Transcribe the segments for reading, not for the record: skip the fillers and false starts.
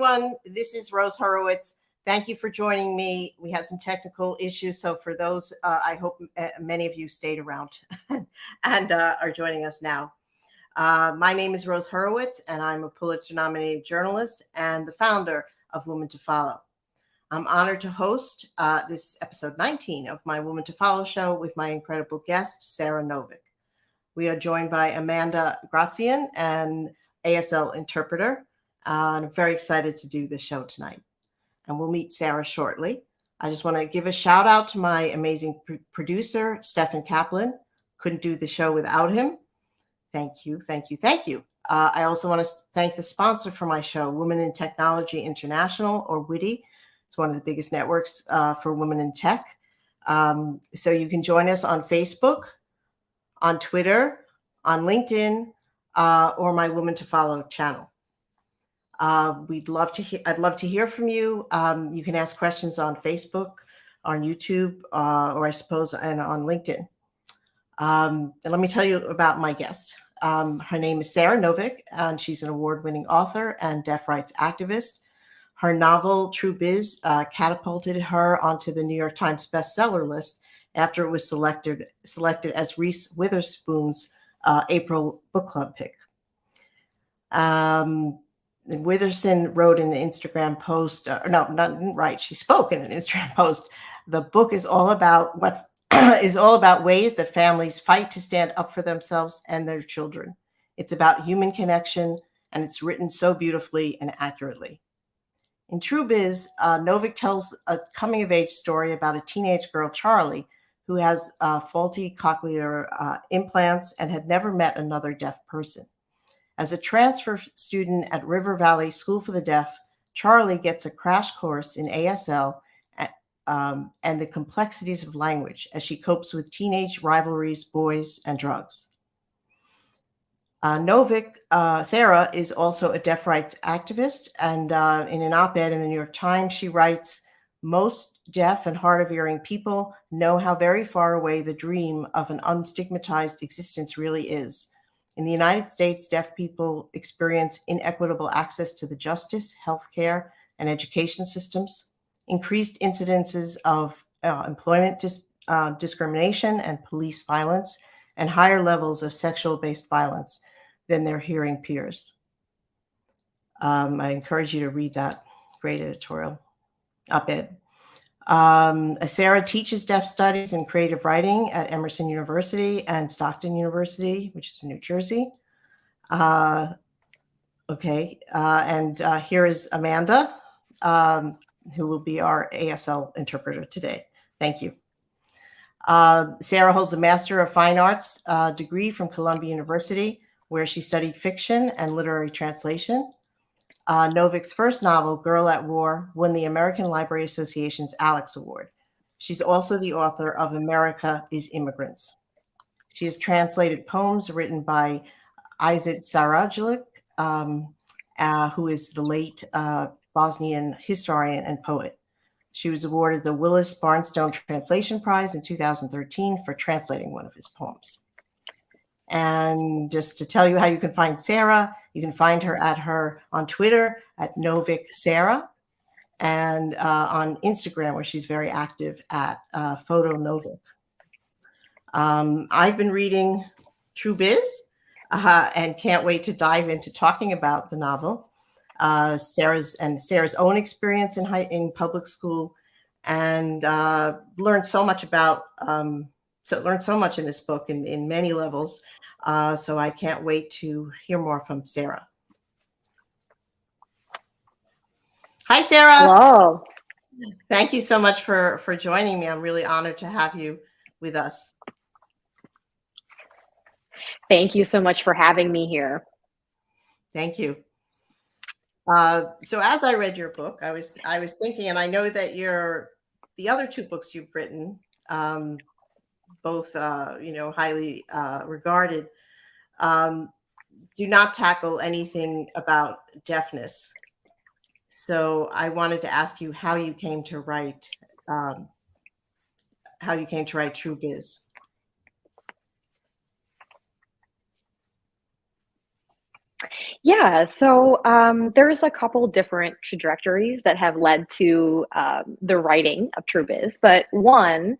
everyone. This is Rose Horowitz. Thank you for joining me. We had some technical issues, so for those, I hope many of you stayed around and are joining us now. My name is Rose Horowitz, and I'm a Pulitzer-nominated journalist and the founder of Woman to Follow. I'm honored to host this episode 19 of my Woman to Follow show with my incredible guest, Sara Nović. We are joined by Amanda Grazian, an ASL interpreter. And I'm very excited to do this show tonight. And we'll meet Sara shortly. I just want to give a shout out to my amazing producer, Stefan Kaplan. Couldn't do the show without him. Thank you, thank you, thank you. I also want to thank the sponsor for my show, Women in Technology International, or WITI. It's one of the biggest networks for women in tech. So you can join us on Facebook, on Twitter, on LinkedIn, or my Woman to Follow channel. I'd love to hear from you. You can ask questions on Facebook, on YouTube, or I suppose, and on LinkedIn. And let me tell you about my guest. Her name is Sara Nović, and she's an award-winning author and deaf rights activist. Her novel, True Biz, catapulted her onto the New York Times bestseller list after it was selected as Reese Witherspoon's April book club pick. Witherspoon wrote in an Instagram post, she spoke in an Instagram post. The book is all about ways that families fight to stand up for themselves and their children. It's about human connection, and it's written so beautifully and accurately. In True Biz, Nović tells a coming-of-age story about a teenage girl, Charlie, who has faulty cochlear implants and had never met another deaf person. As a transfer student at River Valley School for the Deaf, Charlie gets a crash course in ASL and the complexities of language as she copes with teenage rivalries, boys, and drugs. Sara is also a deaf rights activist, and in an op-ed in the New York Times, she writes, "Most deaf and hard of hearing people know how very far away the dream of an unstigmatized existence really is. In the United States, deaf people experience inequitable access to the justice, healthcare, and education systems, increased incidences of employment discrimination and police violence, and higher levels of sexual-based violence than their hearing peers." I encourage you to read that great editorial op-ed. Sara teaches deaf studies and creative writing at Emerson University and Stockton University, which is in New Jersey. And here is Amanda, who will be our ASL interpreter today. Thank you. Sara holds a Master of Fine Arts degree from Columbia University, where she studied fiction and literary translation. Nović's first novel, Girl at War, won the American Library Association's Alex Award. She's also the author of America is Immigrants. She has translated poems written by Izet Sarajevic, who is the late Bosnian historian and poet. She was awarded the Willis Barnstone Translation Prize in 2013 for translating one of his poems. And just to tell you how you can find Sara, you can find her on Twitter at Nović Sara, and on Instagram, where she's very active at Photo Nović. I've been reading True Biz and can't wait to dive into talking about the novel, Sara's own experience in public school, and learned so much in this book in many levels. So I can't wait to hear more from Sara. Hi, Sara. Hello. Thank you so much for joining me. I'm really honored to have you with us. Thank you so much for having me here. Thank you. So as I read your book, I was thinking, and I know that the other two books you've written, both highly regarded, do not tackle anything about deafness. So I wanted to ask you how you came to write True Biz. Yeah, so there's a couple different trajectories that have led to the writing of True Biz, but one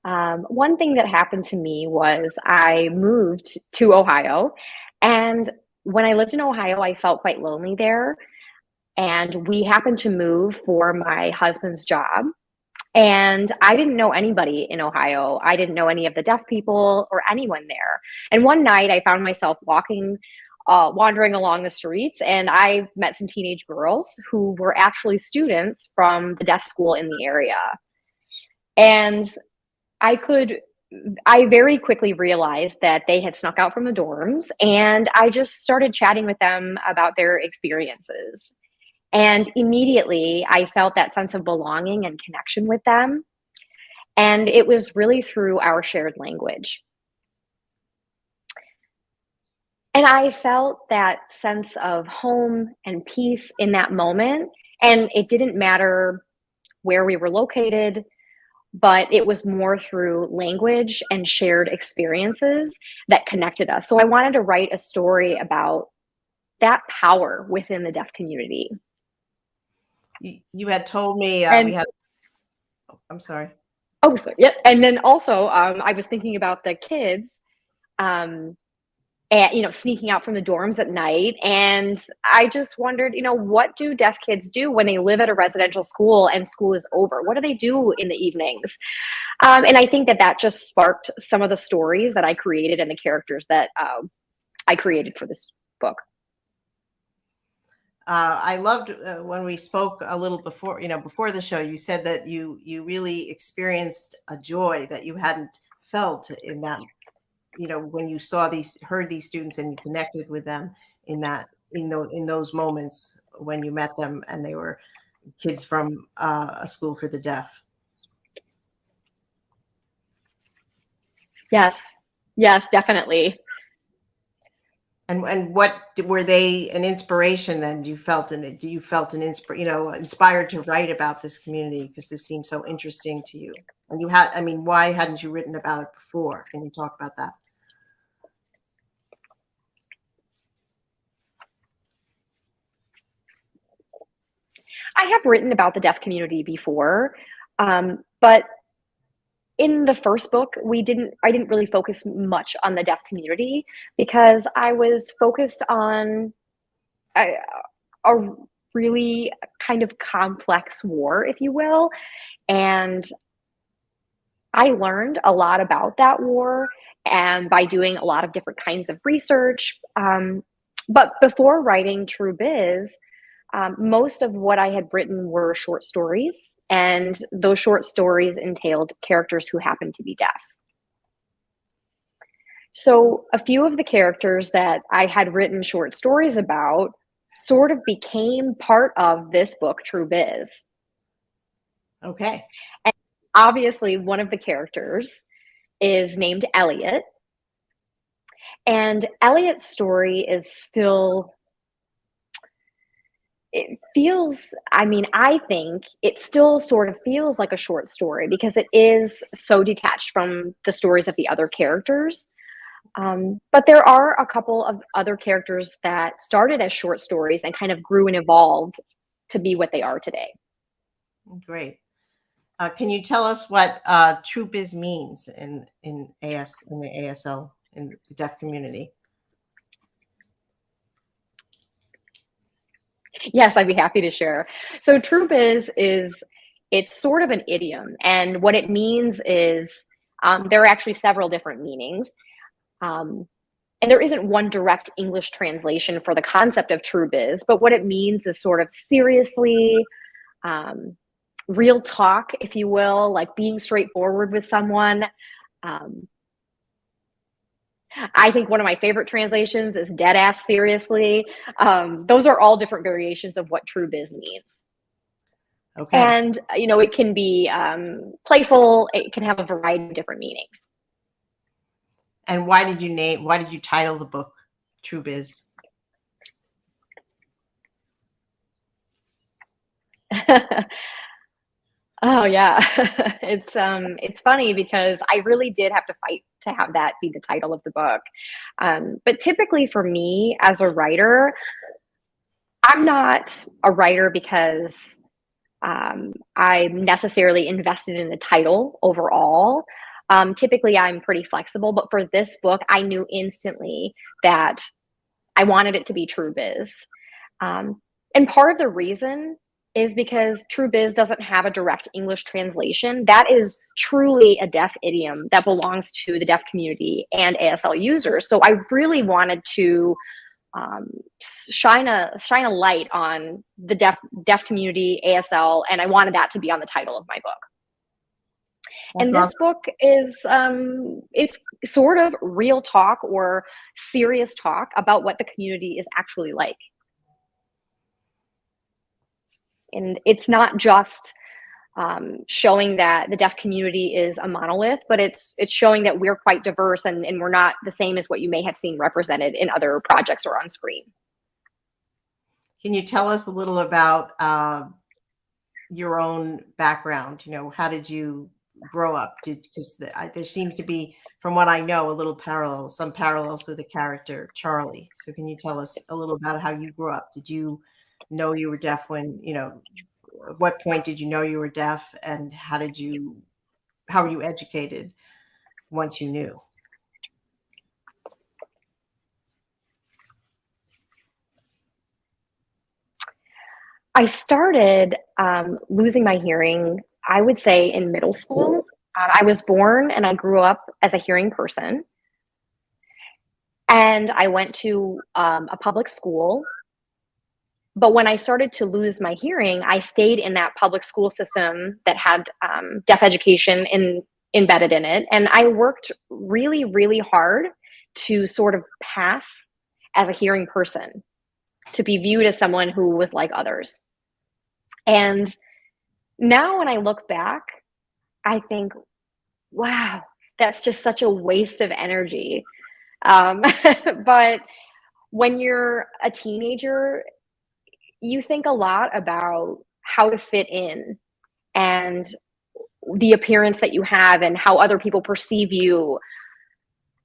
thing that happened to me was I moved to Ohio, and when I lived in Ohio, I felt quite lonely there. And we happened to move for my husband's job. And I didn't know anybody in Ohio. I didn't know any of the deaf people or anyone there. And one night I found myself wandering along the streets, and I met some teenage girls who were actually students from the deaf school in the area. And I could I very quickly realized that they had snuck out from the dorms, and I just started chatting with them about their experiences. And immediately I felt that sense of belonging and connection with them. And it was really through our shared language. And I felt that sense of home and peace in that moment. And it didn't matter where we were located, but it was more through language and shared experiences that connected us. So I wanted to write a story about that power within the deaf community. You had told me we And had. I'm sorry. oh, so yeah, and then also I was thinking about the kids, um, and sneaking out from the dorms at night, and I just wondered, what do deaf kids do when they live at a residential school and school is over? What do they do in the evenings? And I think that that just sparked some of the stories that I created and the characters that I created for this book. I loved when we spoke a little before, before the show. You said that you really experienced a joy that you hadn't felt in that, when you heard these students and you connected with them in those moments when you met them and they were kids from a school for the deaf. Yes, definitely. And what were they an inspiration then? You felt inspired to write about this community because this seems so interesting to you? And why hadn't you written about it before? Can you talk about that? I have written about the deaf community before, but in the first book, I didn't really focus much on the deaf community because I was focused on a, a really kind of complex war, if you will. And I learned a lot about that war and by doing a lot of different kinds of research. But before writing True Biz, most of what I had written were short stories, and those short stories entailed characters who happened to be deaf. So a few of the characters that I had written short stories about sort of became part of this book, True Biz. Okay. And obviously, one of the characters is named Elliot. And Elliot's story is still, I think it still sort of feels like a short story because it is so detached from the stories of the other characters. But there are a couple of other characters that started as short stories and kind of grew and evolved to be what they are today. Great. Can you tell us what True Biz means in the ASL, in the deaf community? Yes, I'd be happy to share. So True Biz it's sort of an idiom, and what it means is there are actually several different meanings. And there isn't one direct English translation for the concept of True Biz, but what it means is sort of seriously, real talk, if you will, like being straightforward with someone. I think one of my favorite translations is dead ass seriously. Those are all different variations of what True Biz means. Okay. And, it can be playful. It can have a variety of different meanings. And why did you title the book True Biz? Oh yeah. It's funny because I really did have to fight to have that be the title of the book. But typically for me as a writer, I'm not a writer because I'm necessarily invested in the title overall. Typically, I'm pretty flexible, but for this book, I knew instantly that I wanted it to be True Biz. And part of the reason is because True Biz doesn't have a direct English translation. That is truly a deaf idiom that belongs to the deaf community and ASL users. So I really wanted to um, shine a light on the deaf community, ASL, and I wanted that to be on the title of my book. That's And this awesome. book is it's sort of real talk or serious talk about what the community is actually like. And it's not just showing that the deaf community is a monolith, but it's showing that we're quite diverse and we're not the same as what you may have seen represented in other projects or on screen. Can you tell us a little about your own background? You know, how did you grow up? Because there seems to be, from what I know, a little parallel, some parallels with the character Charlie. So can you tell us a little about how you grew up? Did you know you were deaf when, you know, at what point did you know you were deaf, and how were you educated once you knew? I started losing my hearing, I would say, in middle school. I was born and I grew up as a hearing person. And I went to a public school. But when I started to lose my hearing, I stayed in that public school system that had deaf education embedded in it. And I worked really, really hard to sort of pass as a hearing person, to be viewed as someone who was like others. And now when I look back, I think, wow, that's just such a waste of energy. But when you're a teenager, you think a lot about how to fit in and the appearance that you have and how other people perceive you.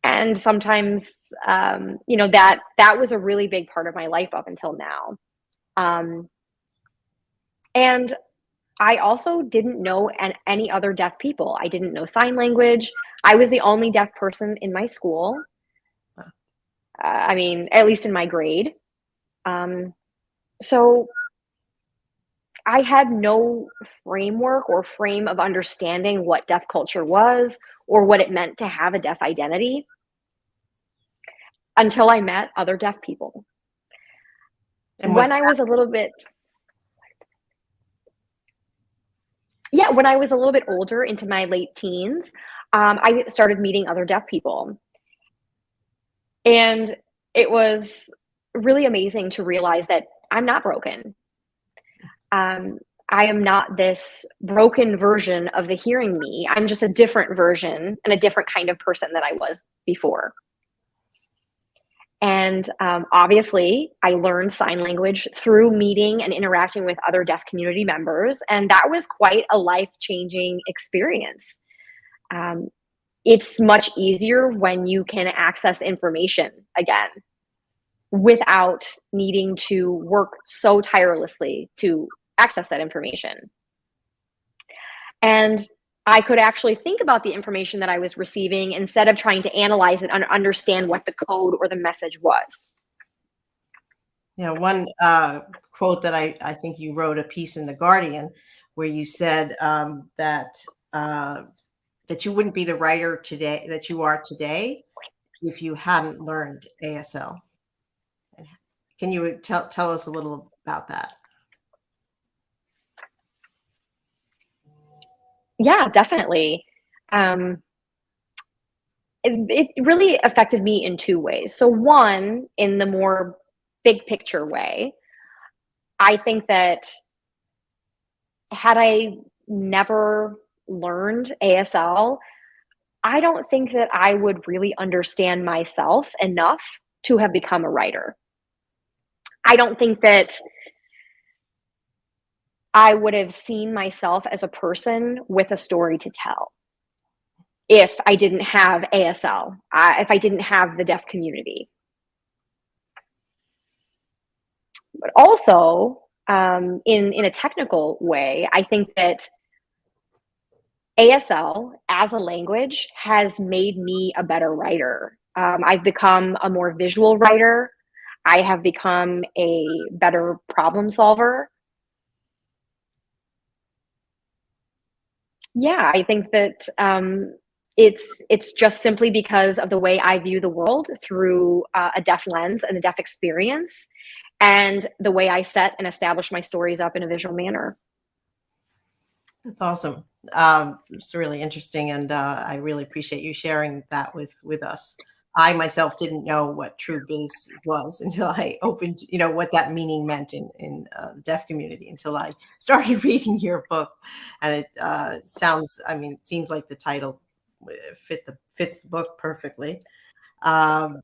And sometimes, that was a really big part of my life up until now. And I also didn't know any other deaf people. I didn't know sign language. I was the only deaf person in my school. I mean, at least in my grade. So I had no framework or frame of understanding what deaf culture was or what it meant to have a deaf identity until I met other deaf people. And was When I was a little bit, yeah, when I was a little bit older into my late teens, I started meeting other deaf people. And it was really amazing to realize that I'm not broken. I am not this broken version of the hearing me. I'm just a different version and a different kind of person than I was before. And obviously, I learned sign language through meeting and interacting with other deaf community members. And that was quite a life-changing experience. It's much easier when you can access information again without needing to work so tirelessly to access that information. And I could actually think about the information that I was receiving instead of trying to analyze it and understand what the code or the message was. Yeah, one quote that I think you wrote a piece in The Guardian where you said that you wouldn't be the writer today that you are today if you hadn't learned ASL. Can you tell us a little about that? Yeah, definitely. It really affected me in two ways. So one, in the more big picture way, I think that had I never learned ASL, I don't think that I would really understand myself enough to have become a writer. I don't think that I would have seen myself as a person with a story to tell if I didn't have ASL, if I didn't have the deaf community. But also, in a technical way, I think that ASL as a language has made me a better writer. I've become a more visual writer. I have become a better problem solver. Yeah, I think that it's just simply because of the way I view the world through a deaf lens and a deaf experience, and the way I set and establish my stories up in a visual manner. That's awesome. It's really interesting, and I really appreciate you sharing that with us. I myself didn't know what True Biz was until I opened, what that meaning meant in the deaf community until I started reading your book, and it sounds. I mean, it seems like the title fits the book perfectly. Um,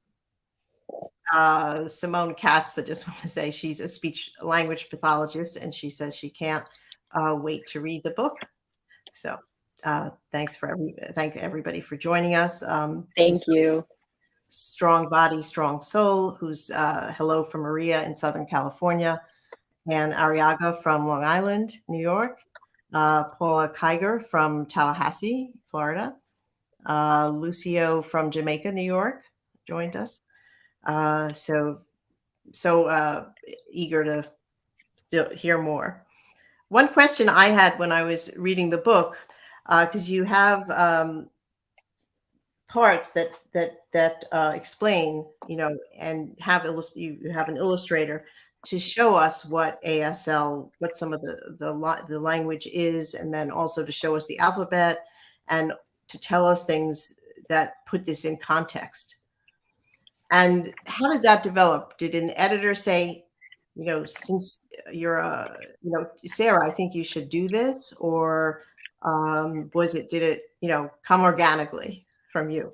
Simone Katz, I just want to say she's a speech language pathologist, and she says she can't wait to read the book. So thank everybody for joining us. Thank you. Strong Body, Strong Soul, who's hello from Maria in Southern California, and Ariaga from Long Island, New York, Paula Kiger from Tallahassee, Florida, Lucio from Jamaica, New York, joined us. So eager to still hear more. One question I had when I was reading the book, because you have parts that explain, and you have an illustrator to show us what ASL, what some of the language is, and then also to show us the alphabet and to tell us things that put this in context. And how did that develop? Did an editor say, since you're Sara, I think you should do this, or did it come organically from you?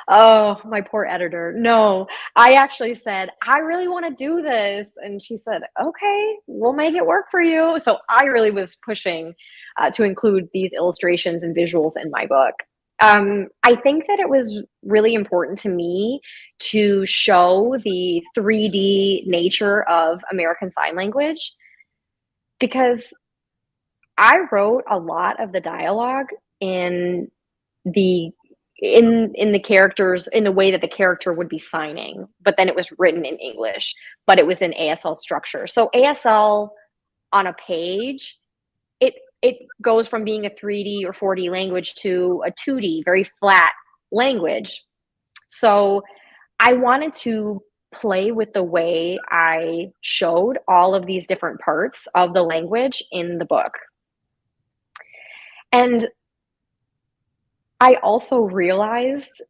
Oh, my poor editor. No, I actually said, I really want to do this. And she said, okay, we'll make it work for you. So I really was pushing to include these illustrations and visuals in my book. I think that it was really important to me to show the 3D nature of American Sign Language, because I wrote a lot of the dialogue in the characters, in the way that the character would be signing, but then it was written in English, but it was in ASL structure. So ASL on a page, it goes from being a 3D or 4D language to a 2D, very flat language. So I wanted to play with the way I showed all of these different parts of the language in the book. And I also realized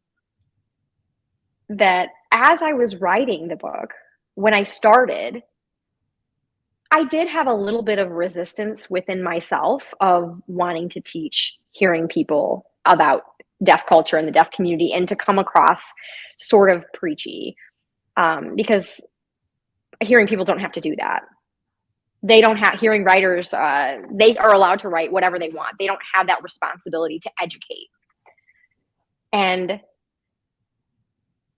that as I was writing the book, when I started, I did have a little bit of resistance within myself of wanting to teach hearing people about deaf culture and the deaf community, and to come across sort of preachy, because hearing people don't have to do that. They don't have hearing writers. They are allowed to write whatever they want. They don't have that responsibility to educate. And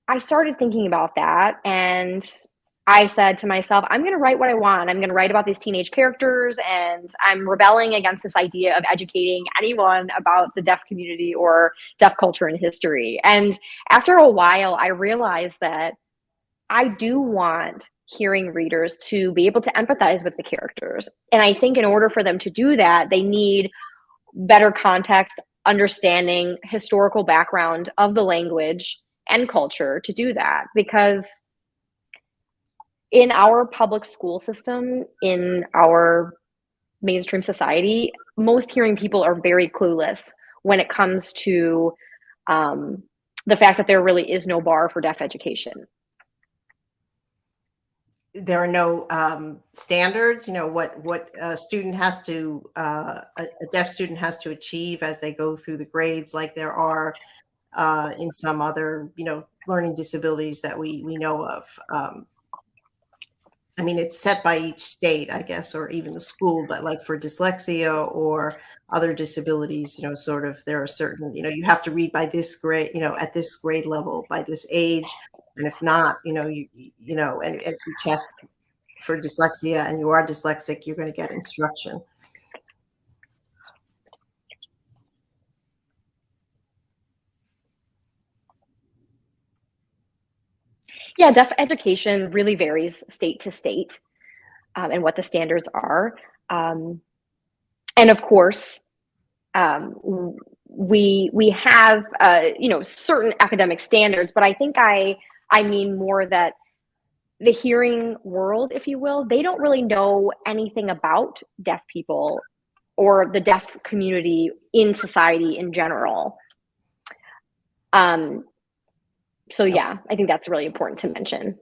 I started thinking about that, and I said to myself, I'm going to write what I want. I'm going to write about these teenage characters, and I'm rebelling against this idea of educating anyone about the deaf community or deaf culture and history. And after a while, I realized that I do want hearing readers to be able to empathize with the characters. And I think in order for them to do that, they need better context, understanding, historical background of the language and culture to do that. Because in our public school system, in our mainstream society, most hearing people are very clueless when it comes to the fact that there really is no bar for deaf education. There are no standards, what a student has to, a deaf student has to achieve as they go through the grades, like there are in some other, learning disabilities that we know of. I mean, it's set by each state, I guess, or even the school, but like for dyslexia or other disabilities, sort of there are certain, you have to read by this grade, at this grade level by this age. And if not, and if you test for dyslexia and you are dyslexic, you're going to get instruction. Yeah, deaf education really varies state to state, and what the standards are. And of course, we have certain academic standards, but I think I mean more that the hearing world, if you will, they don't really know anything about deaf people or the deaf community in society in general. So yeah, I think that's really important to mention.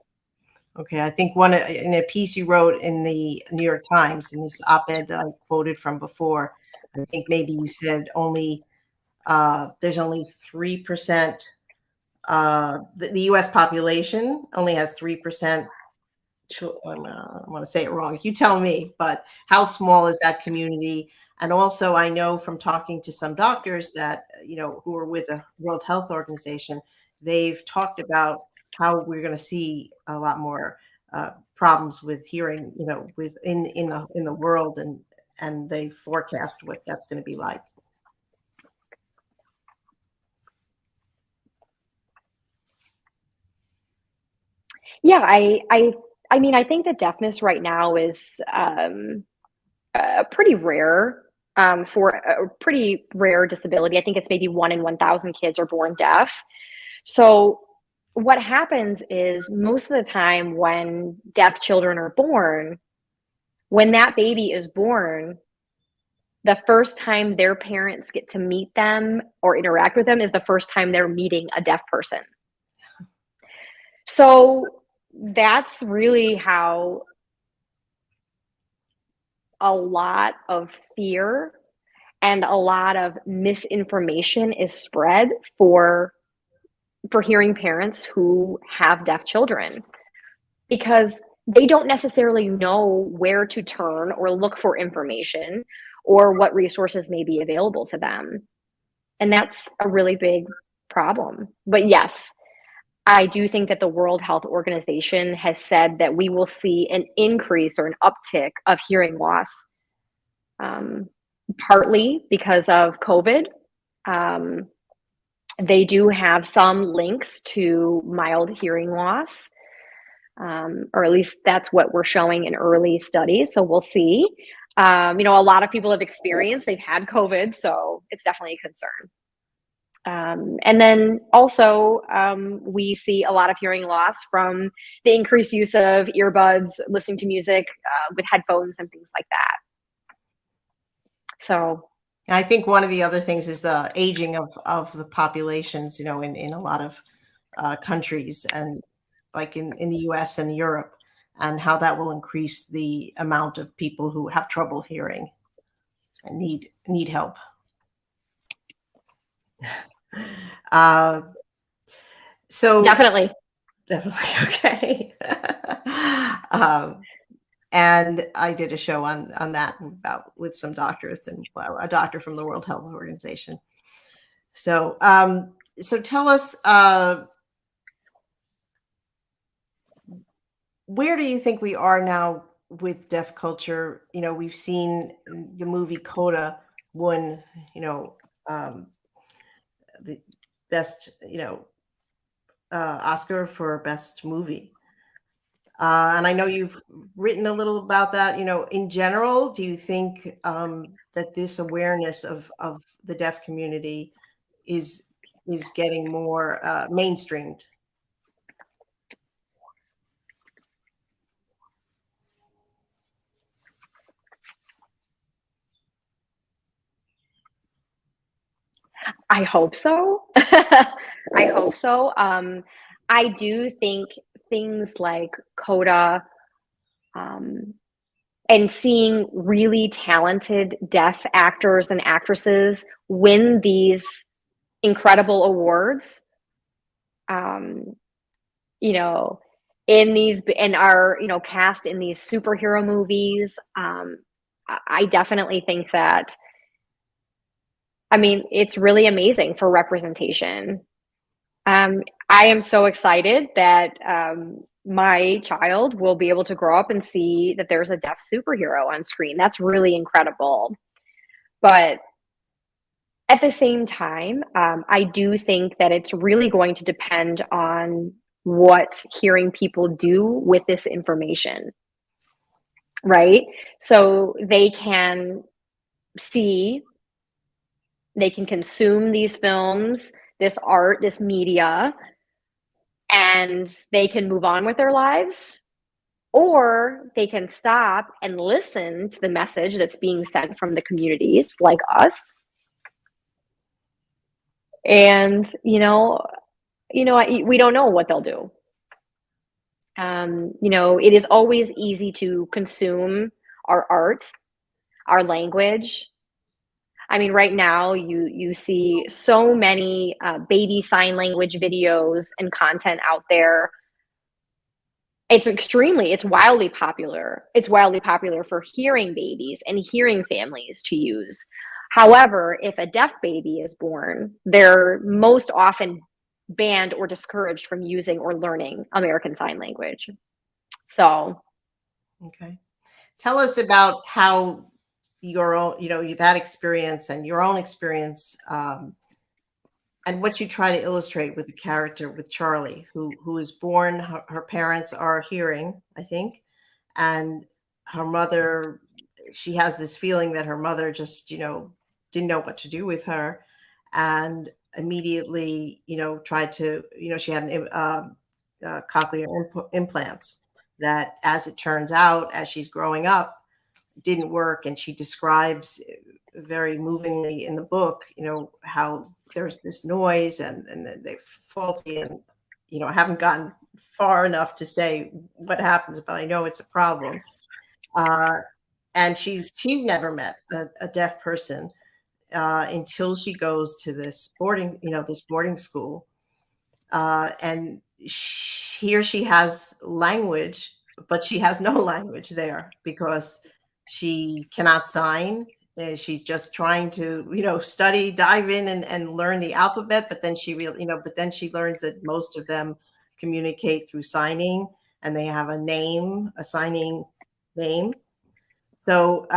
Okay, I think in a piece you wrote in the New York Times, in this op-ed that I quoted from before, I think maybe you said there's only 3%. The U.S. population only has 3%. I want to say it wrong. You tell me, but how small is that community? And also, I know from talking to some doctors that, who are with the World Health Organization, they've talked about how we're going to see a lot more problems with hearing, in the world, and they forecast what that's going to be like. Yeah, I mean, I think that deafness right now is pretty rare, for a pretty rare disability. I think it's maybe 1 in 1,000 kids are born deaf. So what happens is most of the time when deaf children are born, when that baby is born, the first time their parents get to meet them or interact with them is the first time they're meeting a deaf person. So that's really how a lot of fear and a lot of misinformation is spread for hearing parents who have deaf children, because they don't necessarily know where to turn or look for information or what resources may be available to them. And that's a really big problem. But yes, I do think that the World Health Organization has said that we will see an increase or an uptick of hearing loss, partly because of COVID. They do have some links to mild hearing loss, or at least that's what we're showing in early studies. So we'll see. A lot of people have experienced, they've had COVID, so it's definitely a concern. And then also, we see a lot of hearing loss from the increased use of earbuds, listening to music with headphones and things like that. So I think one of the other things is the aging of the populations, in a lot of countries, and like in the US and Europe, and how that will increase the amount of people who have trouble hearing and need help. So definitely. Okay. And I did a show on that with some doctors and a doctor from the World Health Organization. So tell us, where do you think we are now with deaf culture? We've seen the movie Coda won, the best, Oscar for best movie. And I know you've written a little about that. In general, do you think that this awareness of the deaf community is getting more mainstreamed? I hope so. I hope so. I do think things like Coda, and seeing really talented deaf actors and actresses win these incredible awards, and are, you know, cast in these superhero movies. I definitely think that, I mean, it's really amazing for representation. I am so excited that my child will be able to grow up and see that there's a deaf superhero on screen. That's really incredible. But at the same time, I do think that it's really going to depend on what hearing people do with this information, right? So they can see, they can consume these films, this art, this media, and they can move on with their lives, or they can stop and listen to the message that's being sent from the communities like us. And we don't know what they'll do. It is always easy to consume our art, our language. I mean, right now you see so many baby sign language videos and content out there. It's wildly popular. It's wildly popular for hearing babies and hearing families to use. However, if a deaf baby is born, they're most often banned or discouraged from using or learning American Sign Language. So, Okay. Tell us about how your own, that experience and your own experience, and what you try to illustrate with the character with Charlie, who is born, her parents are hearing, I think, and her mother, she has this feeling that her mother just, didn't know what to do with her, and immediately, tried to, she had cochlear implants that, as it turns out, as she's growing up, didn't work. And she describes very movingly in the book, how there's this noise and they're faulty. And, I haven't gotten far enough to say what happens, but I know it's a problem. And she's never met a deaf person until she goes to this boarding school. And here she has language, but she has no language there because she cannot sign. She's just trying to, study, dive in and learn the alphabet. But then she learns that most of them communicate through signing, and they have a signing name. So,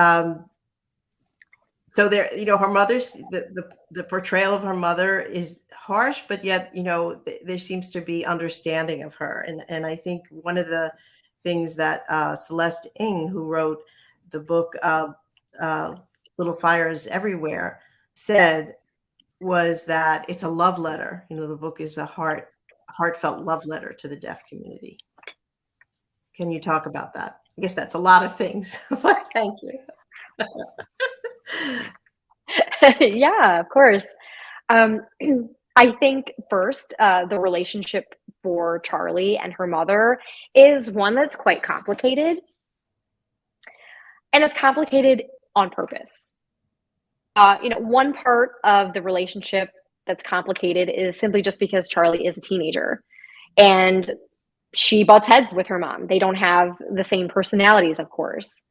so there, her mother's the portrayal of her mother is harsh, but yet, there seems to be understanding of her. And I think one of the things that Celeste Ng, who wrote the book Little Fires Everywhere, said was that it's a love letter. The book is a heartfelt love letter to the deaf community. Can you talk about that? I guess that's a lot of things, but thank you. yeah, of course. I think first, the relationship for Charlie and her mother is one that's quite complicated. And it's complicated on purpose. One part of the relationship that's complicated is simply just because Charlie is a teenager and she butts heads with her mom. They don't have the same personalities, of course.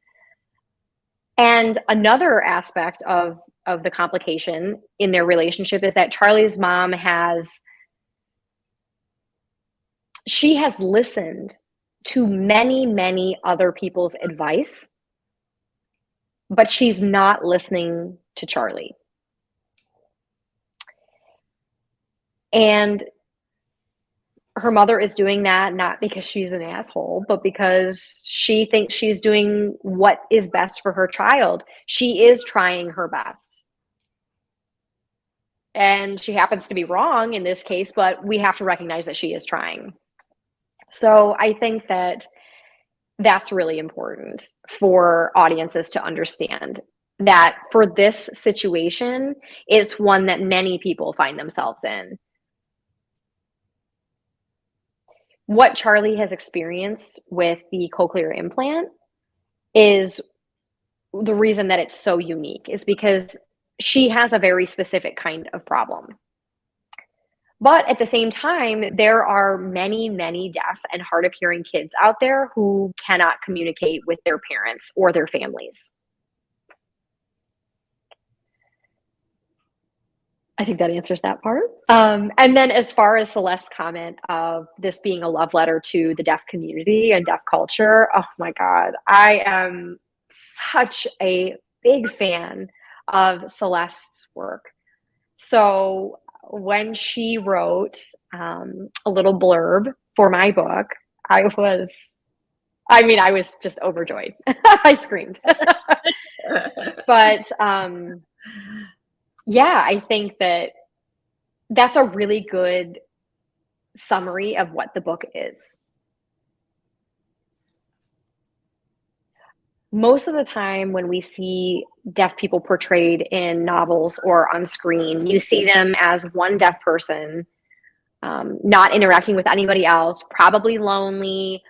And another aspect of the complication in their relationship is that Charlie's mom has listened to many, many other people's advice, but she's not listening to Charlie. And her mother is doing that not because she's an asshole, but because she thinks she's doing what is best for her child. She is trying her best. And she happens to be wrong in this case, but we have to recognize that she is trying. So I think that that's really important for audiences to understand, that for this situation, it's one that many people find themselves in. What Charlie has experienced with the cochlear implant is the reason that it's so unique, is because she has a very specific kind of problem. But at the same time, there are many, many deaf and hard of hearing kids out there who cannot communicate with their parents or their families. I think that answers that part. And then as far as Celeste's comment of this being a love letter to the deaf community and deaf culture, oh my God, I am such a big fan of Celeste's work. So when she wrote a little blurb for my book, I was just overjoyed. I screamed. But yeah, I think that that's a really good summary of what the book is. Most of the time when we see deaf people portrayed in novels or on screen, you see them as one deaf person, not interacting with anybody else, probably lonely.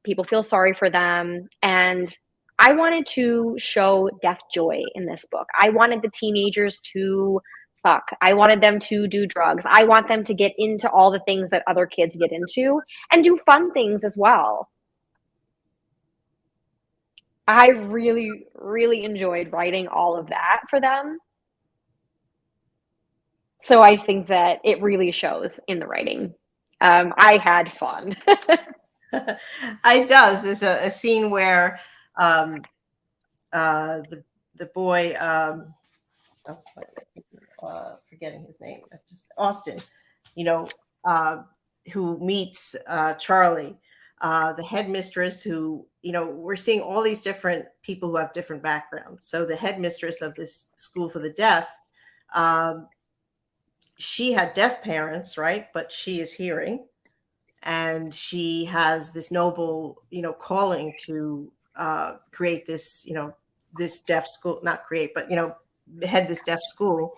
People feel sorry for them. And I wanted to show deaf joy in this book. I wanted the teenagers to fuck. I wanted them to do drugs. I want them to get into all the things that other kids get into and do fun things as well. I really, really enjoyed writing all of that for them. So I think that it really shows in the writing. I had fun. It does. There's a scene where the boy, forgetting his name, just Austin, who meets Charlie, the headmistress, who, we're seeing all these different people who have different backgrounds. So the headmistress of this school for the deaf, she had deaf parents, right? But she is hearing, and she has this noble, calling to create this, this deaf school, not create, but, head this deaf school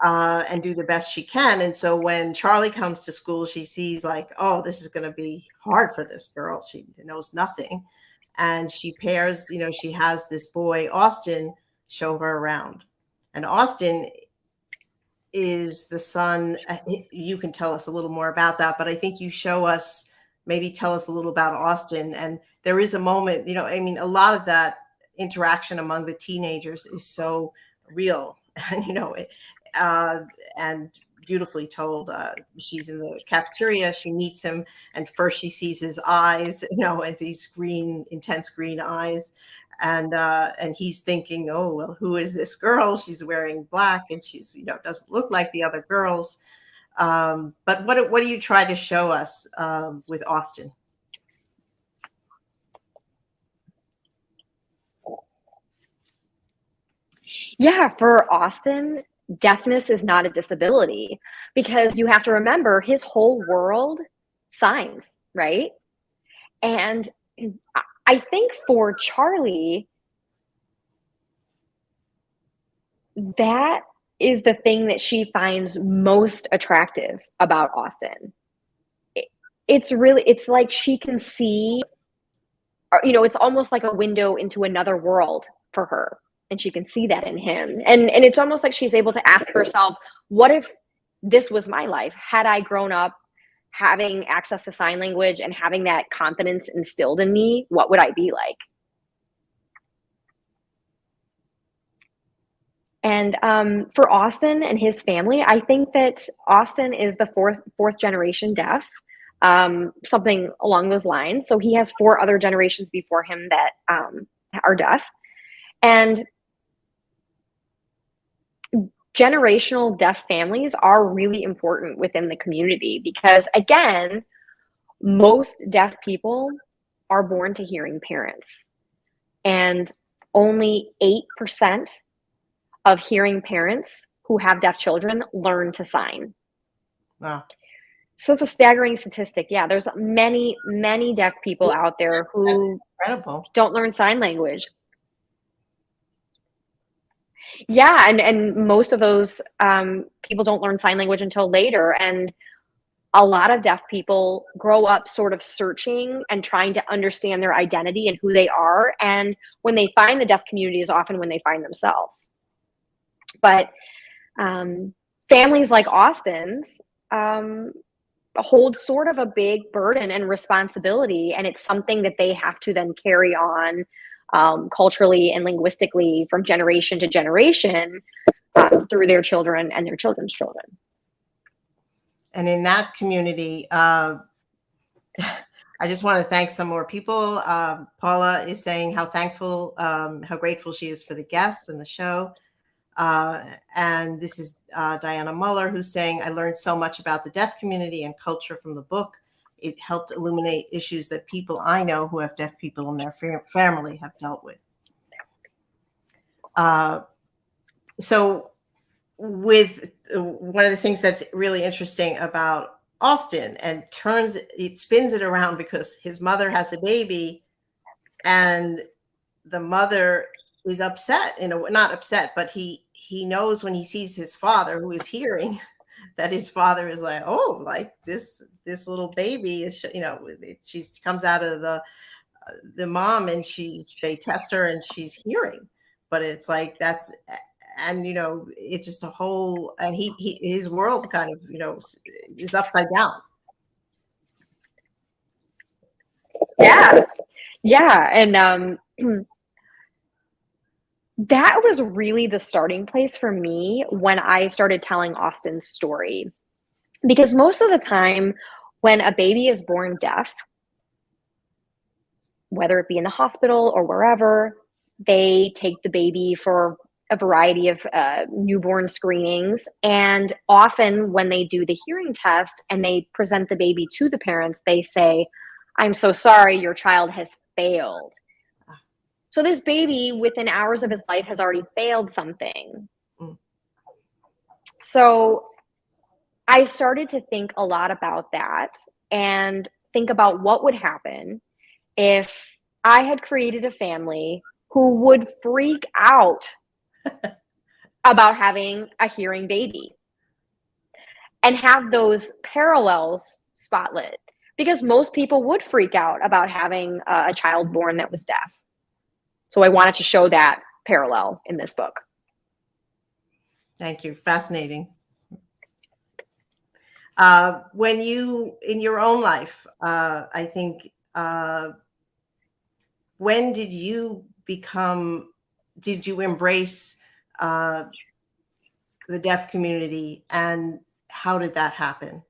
and do the best she can. And so when Charlie comes to school, she sees like, oh, this is going to be hard for this girl. She knows nothing. And she pairs, she has this boy, Austin, show her around. And Austin is the son. You can tell us a little more about that, but I think you show us, maybe tell us a little about Austin. And there is a moment, a lot of that interaction among the teenagers is so real and, and beautifully told. She's in the cafeteria, she meets him, and first she sees his eyes, and these green, intense green eyes. And he's thinking, oh, well, who is this girl? She's wearing black and she's, doesn't look like the other girls. But what do you try to show us with Austin? Yeah, for Austin, deafness is not a disability, because you have to remember his whole world signs, right? And I think for Charlie, that is the thing that she finds most attractive about Austin. It's like she can see, it's almost like a window into another world for her. And she can see that in him. And it's almost like she's able to ask herself, what if this was my life? Had I grown up having access to sign language and having that confidence instilled in me, what would I be like? And for Austin and his family, I think that Austin is the fourth generation deaf, something along those lines. So he has 4 other generations before him that are deaf. And generational deaf families are really important within the community because, again, most deaf people are born to hearing parents, and only 8% of hearing parents who have deaf children learn to sign. Wow. So it's a staggering statistic. Yeah, there's many, many deaf people out there who don't learn sign language. Yeah, and most of those people don't learn sign language until later. And a lot of deaf people grow up sort of searching and trying to understand their identity and who they are. And when they find the deaf community is often when they find themselves. But families like Austin's hold sort of a big burden and responsibility, and it's something that they have to then carry on culturally and linguistically from generation to generation through their children and their children's children. And in that community, I just want to thank some more people. Paula is saying how thankful, how grateful she is for the guest and the show. And this is Dianna Muller, who's saying, I learned so much about the deaf community and culture from the book. It helped illuminate issues that people I know who have deaf people in their family have dealt with. So with one of the things that's really interesting about Austin, and it spins it around because his mother has a baby and the mother is upset, not upset, but he knows when he sees his father, who is hearing, that his father is like, oh, like this little baby is, she comes out of the mom and they test her and she's hearing, but it's like, and it's just a whole, and his world kind of, is upside down. Yeah. And that was really the starting place for me when I started telling Austin's story. Because most of the time when a baby is born deaf, whether it be in the hospital or wherever, they take the baby for a variety of newborn screenings. And often when they do the hearing test and they present the baby to the parents, they say, I'm so sorry, your child has failed. So this baby, within hours of his life, has already failed something. So I started to think a lot about that and think about what would happen if I had created a family who would freak out about having a hearing baby and have those parallels spotlit, because most people would freak out about having a child born that was deaf. So I wanted to show that parallel in this book. Thank you. Fascinating. When in your own life, I think, when did you embrace the deaf community, and how did that happen?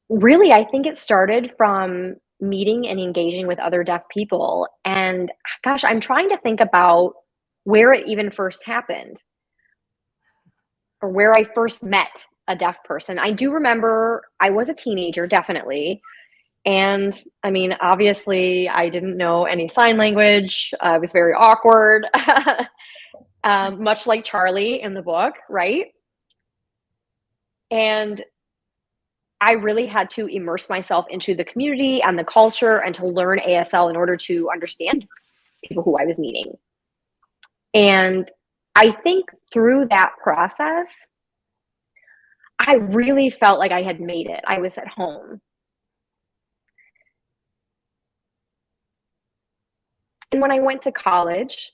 Really, I think it started from meeting and engaging with other deaf people. And gosh, I'm trying to think about where it even first happened or where I first met a deaf person. I do remember I was a teenager, definitely. And I mean, obviously, I didn't know any sign language. It was very awkward, much like Charlie in the book, right? And I really had to immerse myself into the community and the culture and to learn ASL in order to understand people who I was meeting. And I think through that process, I really felt like I had made it. I was at home. And when I went to college,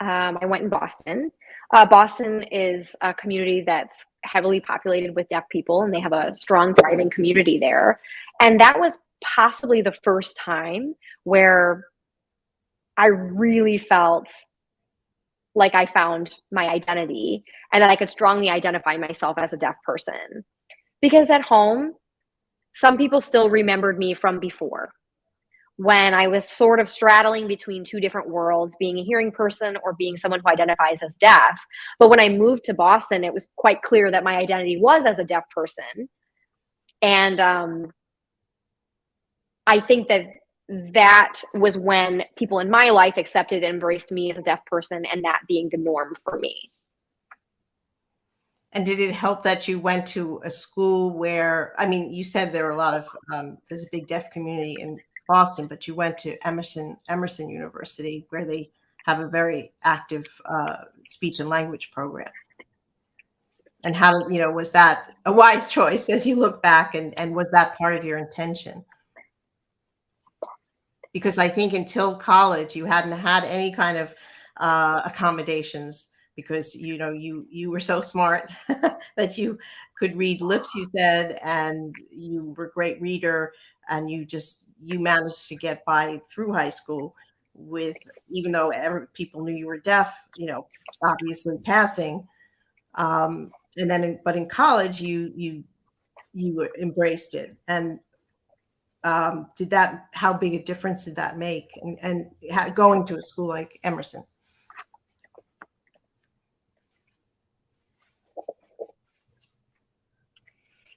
I went in Boston. Boston is a community that's heavily populated with deaf people, and they have a strong, thriving community there. And that was possibly the first time where I really felt like I found my identity and that I could strongly identify myself as a deaf person. Because at home, some people still remembered me from before, when I was sort of straddling between two different worlds, being a hearing person or being someone who identifies as deaf. But when I moved to Boston, it was quite clear that my identity was as a deaf person. And I think that was when people in my life accepted and embraced me as a deaf person, and that being the norm for me. And did it help that you went to a school where, I mean, you said there were a lot of, there's a big deaf community in Boston, but you went to Emerson University, where they have a very active speech and language program. And how, was that a wise choice as you look back, and was that part of your intention? because I think until college you hadn't had any kind of accommodations, because you were so smart that you could read lips, you said, and you were a great reader, and you managed to get by through high school with, even though people knew you were deaf, obviously passing. And then but in college you embraced it. And how big a difference did that make? And going to a school like Emerson?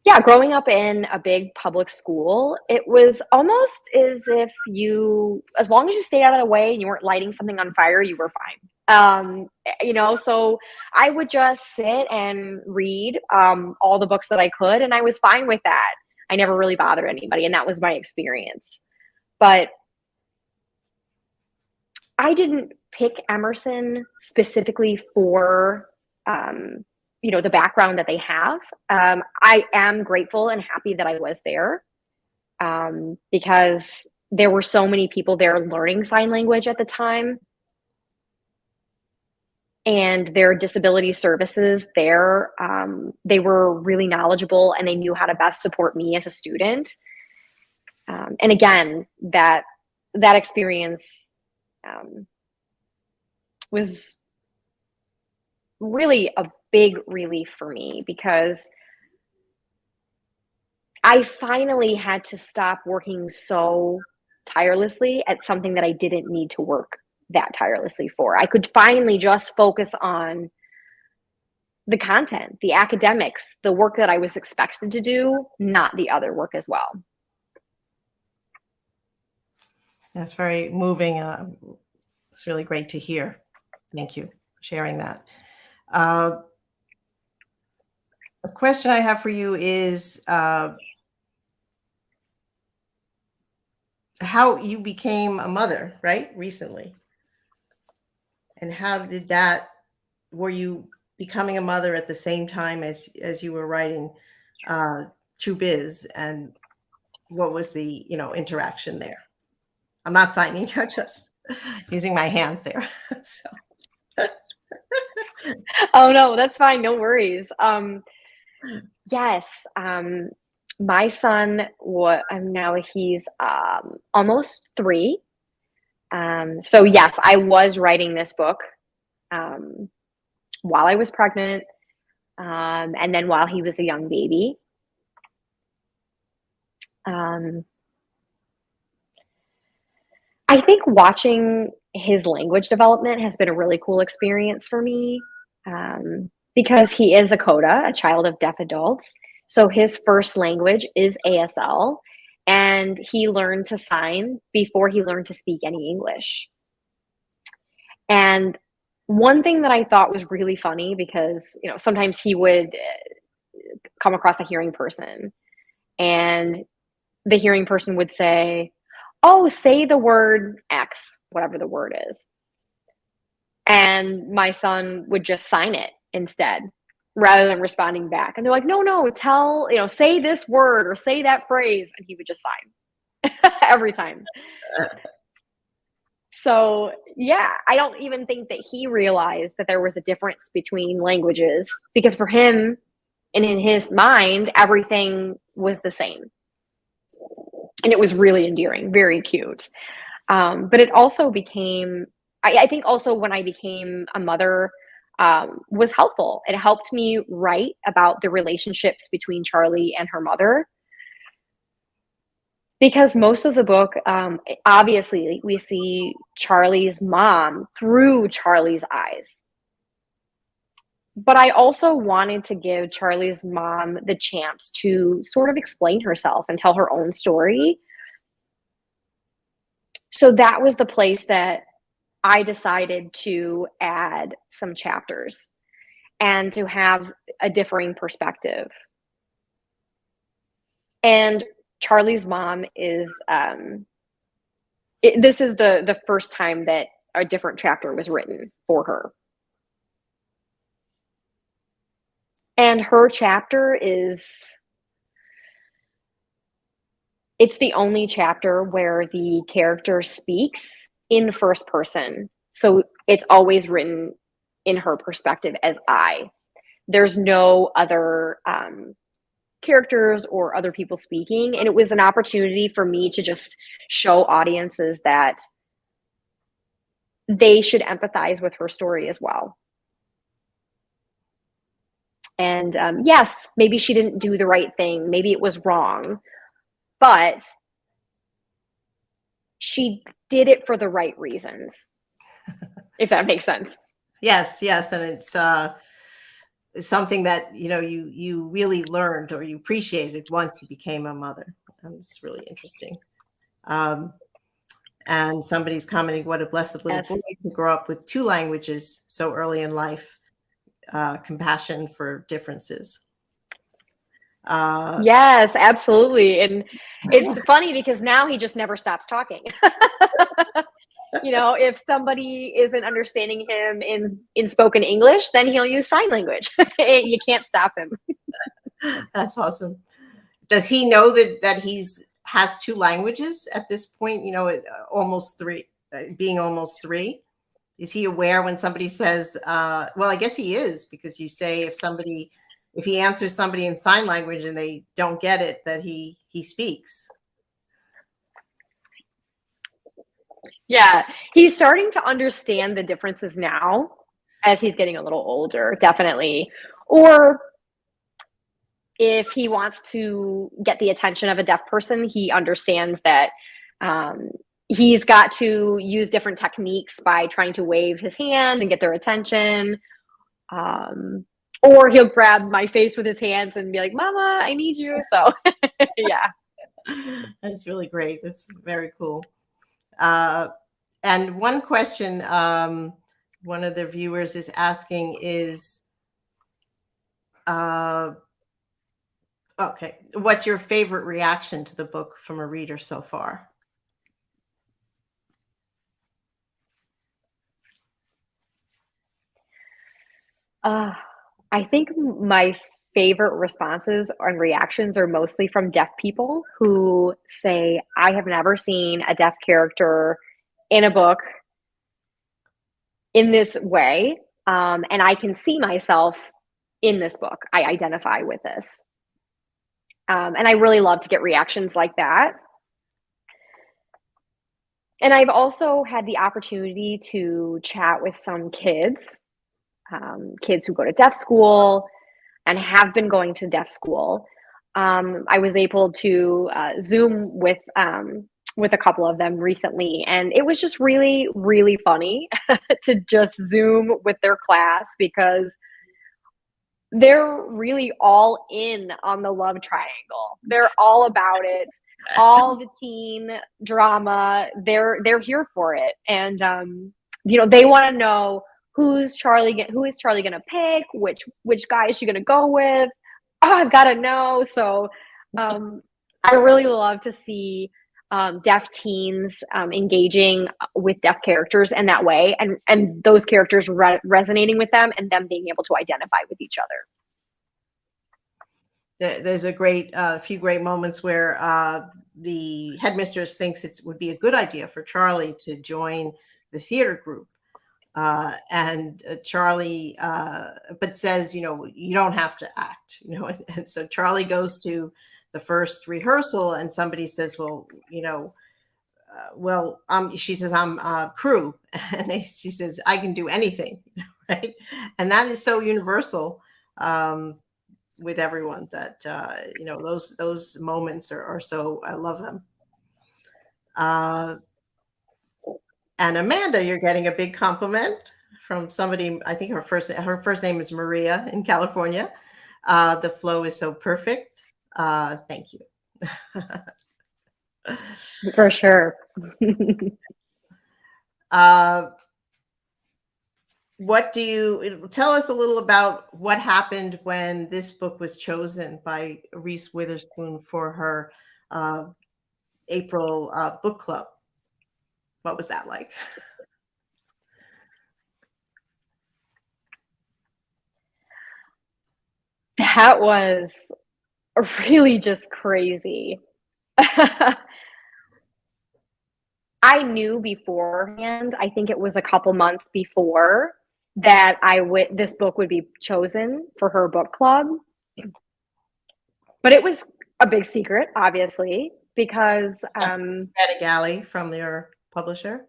Yeah, growing up in a big public school, it was almost as if as long as you stayed out of the way and you weren't lighting something on fire, you were fine. So I would just sit and read all the books that I could, and I was fine with that. I never really bothered anybody, and that was my experience. But I didn't pick Emerson specifically for the background that they have. I am grateful and happy that I was there, because there were so many people there learning sign language at the time, and their disability services there, they were really knowledgeable and they knew how to best support me as a student. And again, that experience was really a big relief for me, because I finally had to stop working so tirelessly at something that I didn't need to work that tirelessly for. I could finally just focus on the content, the academics, the work that I was expected to do, not the other work as well. That's very moving. It's really great to hear. Thank you for sharing that. A question I have for you is how you became a mother, right? Recently. And how did were you becoming a mother at the same time as you were writing True Biz, and what was the, interaction there? I'm not signing, I'm just using my hands there. So. Oh no, that's fine. No worries. Yes. My son, now he's almost 3. So yes, I was writing this book while I was pregnant, and then while he was a young baby. I think watching his language development has been a really cool experience for me, because he is a CODA, a child of deaf adults. So his first language is ASL, and he learned to sign before he learned to speak any English. And one thing that I thought was really funny, because sometimes he would come across a hearing person, and the hearing person would say, "Oh, say the word X," whatever the word is. And my son would just sign it instead, rather than responding back. And they're like, no, say this word or say that phrase. And he would just sign every time. So yeah, I don't even think that he realized that there was a difference between languages, because for him and in his mind, everything was the same. And it was really endearing, very cute. But it also became, I think also when I became a mother, was helpful. It helped me write about the relationships between Charlie and her mother. Because most of the book, obviously, we see Charlie's mom through Charlie's eyes. But I also wanted to give Charlie's mom the chance to sort of explain herself and tell her own story. So that was the place that I decided to add some chapters and to have a differing perspective. And Charlie's mom is, this is the first time that a different chapter was written for her. And her chapter is it's the only chapter where the character speaks in first person. So it's always written in her perspective as I. There's no other characters or other people speaking. And it was an opportunity for me to just show audiences that they should empathize with her story as well. And yes, maybe she didn't do the right thing. Maybe it was wrong, but she did it for the right reasons, if that makes sense. Yes, yes, and it's something that you really learned or you appreciated once you became a mother. It's really interesting. And somebody's commenting, what a blessed little Yes. boy to grow up with 2 languages so early in life. Compassion for differences. Yes, absolutely. And it's funny because now he just never stops talking. If somebody isn't understanding him in spoken English, then he'll use sign language. You can't stop him. That's awesome. Does he know that has 2 languages at this point? Almost 3, being almost 3. Is he aware when somebody says, well, I guess he is, because you say if he answers somebody in sign language and they don't get it, that he speaks. Yeah, he's starting to understand the differences now as he's getting a little older, definitely. Or if he wants to get the attention of a deaf person, he understands that he's got to use different techniques by trying to wave his hand and get their attention. Or he'll grab my face with his hands and be like, Mama, I need you. So, yeah. That's really great. That's very cool. And one question one of the viewers is asking is, okay, what's your favorite reaction to the book from a reader so far? I think my favorite responses and reactions are mostly from deaf people who say, I have never seen a deaf character in a book in this way. And I can see myself in this book. I identify with this. And I really love to get reactions like that. And I've also had the opportunity to chat with some kids who go to deaf school and have been going to deaf school. I was able to Zoom with a couple of them recently, and it was just really, really funny to just Zoom with their class because they're really all in on the love triangle. They're all about it. All the teen drama, they're here for it, and they want to know who is Charlie going to pick, which guy is she going to go with. Oh, I've got to know. So I really love to see deaf teens engaging with deaf characters in that way, and those characters resonating with them, and them being able to identify with each other. There's a few great moments where the headmistress thinks it would be a good idea for Charlie to join the theater group. And Charlie, but says, you don't have to act, and so Charlie goes to the first rehearsal and somebody says, well, she says, I'm crew. And she says, I can do anything. Right. And that is so universal with everyone that, those moments are so, I love them. And Amanda, you're getting a big compliment from somebody. I think her first name is Maria in California. The flow is so perfect. Thank you. For sure. What do you tell us a little about what happened when this book was chosen by Reese Witherspoon for her April book club? What was that like? That was really just crazy. I knew beforehand, I think it was a couple months before, that this book would be chosen for her book club. But it was a big secret, obviously, because Get a galley from your publisher.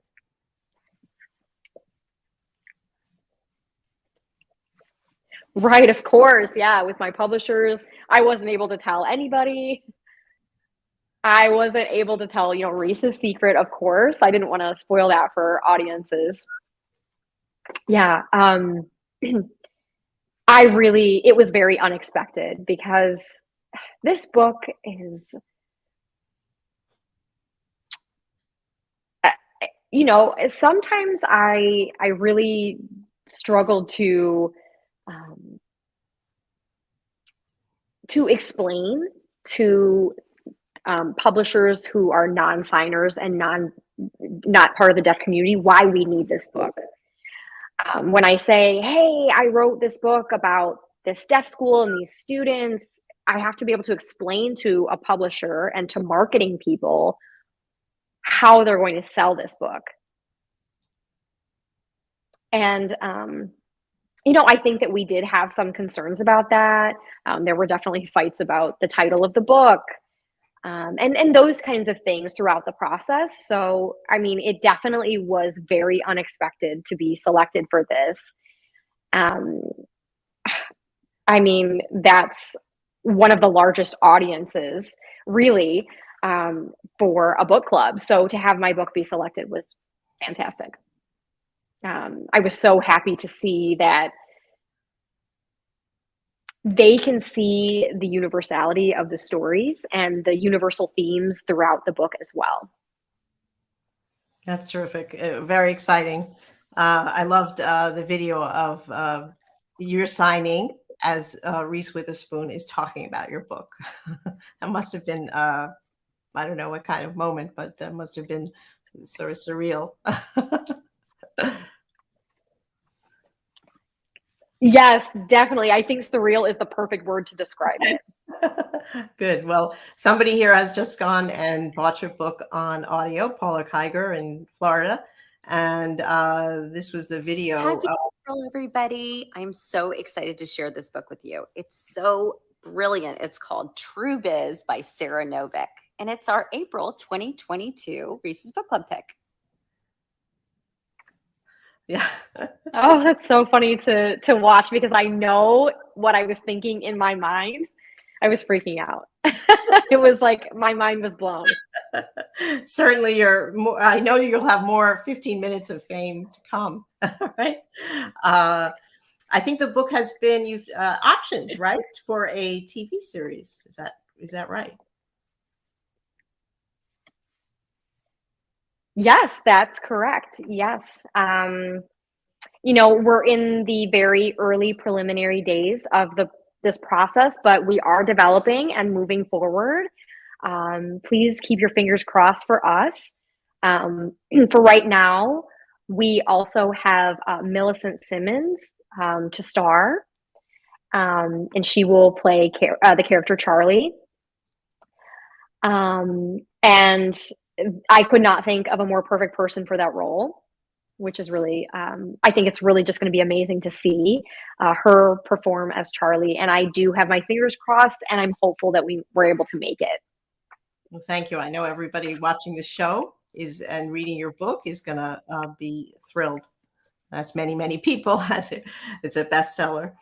right, of course, yeah, with my publishers, I wasn't able to tell anybody. I wasn't able to tell, Reese's secret, of course. I didn't want to spoil that for audiences. Yeah, it was very unexpected because this book is, sometimes I really struggled um, to explain to publishers who are non-signers and not part of the deaf community why we need this book. When I say, hey, I wrote this book about this deaf school and these students, I have to be able to explain to a publisher and to marketing people how they're going to sell this book. And, I think that we did have some concerns about that. There were definitely fights about the title of the book, and those kinds of things throughout the process. So, I mean, it definitely was very unexpected to be selected for this. I mean, that's one of the largest audiences, really, for a book club. So to have my book be selected was fantastic. I was so happy to see that they can see the universality of the stories and the universal themes throughout the book as well. That's terrific. Very exciting. I loved the video of your signing as Reese Witherspoon is talking about your book. That must have been, I don't know what kind of moment, but that must have been sort of surreal. Yes, definitely. I think surreal is the perfect word to describe it. Good. Well, somebody here has just gone and bought your book on audio, Paula Kiger in Florida. And this was the video. Happy April, everybody. I'm so excited to share this book with you. It's so brilliant. It's called True Biz by Sara Nović. And it's our April 2022 Reese's Book Club pick. Yeah. Oh, that's so funny to watch because I know what I was thinking in my mind. I was freaking out. It was like my mind was blown. Certainly, I know you'll have more 15 minutes of fame to come, right? I think the book has been optioned, right, for a TV series. Is that right? Yes, that's correct. Yes. We're in the very early preliminary days of this process, but we are developing and moving forward. Please keep your fingers crossed for us. For right now, we also have Millicent Simmons to star, and she will play the character Charlie. And I could not think of a more perfect person for that role, which is really, I think it's really just going to be amazing to see her perform as Charlie. And I do have my fingers crossed, and I'm hopeful that we were able to make it. Well, thank you. I know everybody watching the show and reading your book is going to be thrilled. That's many, many people. It's a bestseller.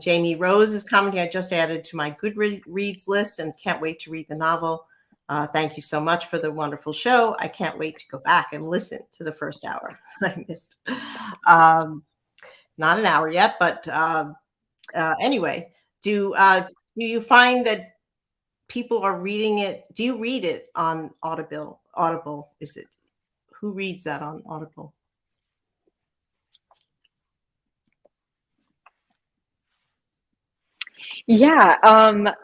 Jamie Rose is commenting. I just added to my Goodreads list and can't wait to read the novel. Thank you so much for the wonderful show. I can't wait to go back and listen to the first hour. I missed not an hour yet, but anyway, do you find that people are reading it? Do you read it on Audible? Is it who reads that on Audible? Yeah,